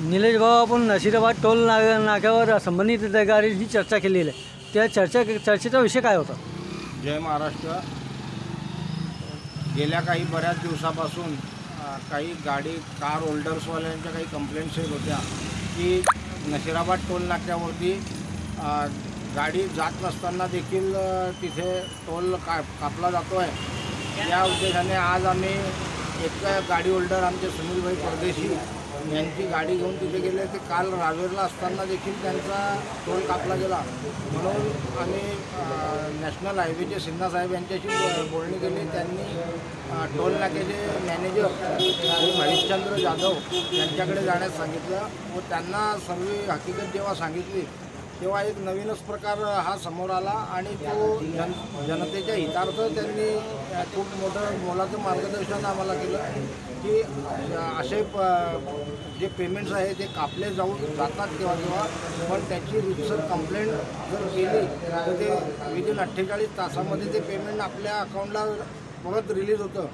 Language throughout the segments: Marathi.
निलेश भाऊ, आपण नशिराबाद टोल नाक्यावर संबंधित अधिकाऱ्यांची चर्चा केलेली आहे. त्या चर्चेचा विषय काय होता? जय महाराष्ट्र. गेल्या काही बऱ्याच दिवसापासून काही कार होल्डर्सवाल्यांच्या काही कंप्लेंट्स येत होत्या की नशिराबाद टोल नाक्यावरती गाडी जात नसताना देखील तिथे टोल कापला जातो आहे. या उद्देशाने आज आम्ही एक गाडी होल्डर आमचे सुनीलभाई परदेशी यांची गाडी घेऊन तिथे गेले. ते काल रावेरला असताना देखील त्यांचा टोल कापला गेला. म्हणून आम्ही नॅशनल हायवेचे सिन्हासाहेब यांच्याशी बोलणी केली. त्यांनी टोल नाक्याचे मॅनेजर हरिश्चंद्र जाधव यांच्याकडे जाण्यास सांगितलं व त्यांना सर्व हकीकत जेव्हा सांगितली तेव्हा एक नवीनच प्रकार हा समोर आला आणि तो जनतेच्या हितार्थ त्यांनी खूप मोलाचं मार्गदर्शन आम्हाला केलं की असे जे पेमेंट्स आहे ते कापले जातात तेव्हा पण त्याची रितसर कंप्लेंट जर केली तर ते विदिन 48 तासामध्ये ते पेमेंट आपल्या अकाउंटला परत रिलीज होतं.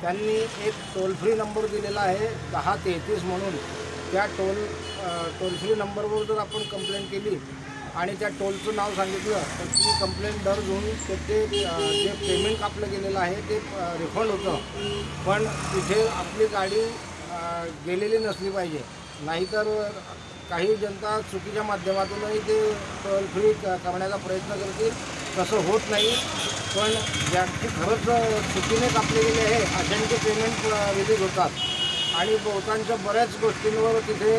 त्यांनी एक टोल फ्री नंबर दिलेला आहे 1033 म्हणून. त्या टोल फ्री नंबरवर जर आपण कंप्लेंट केली आणि त्या टोलचं नाव सांगितलं तर ती कंप्लेंट दर्ज होऊन ते जे पेमेंट कापलं गेलेलं आहे ते रिफंड होतं. पण तिथे आपली गाडी गेलेली नसली पाहिजे. नाहीतर काही जनता चुकीच्या माध्यमातूनही ते टोल फ्री करण्याचा प्रयत्न करतील. तसं होत नाही. पण ज्यांची खरंच चुकीने कापले गेले आहे अशांचे पेमेंट रिलीज होतात. आणि बहुतांच्या बऱ्याच गोष्टींवर तिथे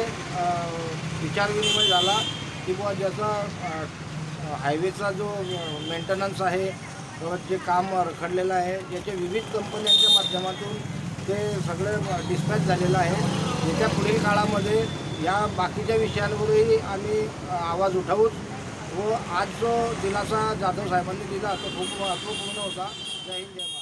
विचारविनिमय झाला की बुवा ज्याचा हायवेचा जो मेंटेनन्स आहे परत जे काम रखडलेलं आहे याच्या विविध कंपन्यांच्या माध्यमातून ते सगळं डिस्पॅच झालेलं आहे. येत्या पुढील काळामध्ये या बाकीच्या विषयांवरही आम्ही आवाज उठवूच व आज जो दिलासा जाधव साहेबांनी दिला तो खूप महत्त्वपूर्ण होता. जय हिंद, जय महाराष्ट्र.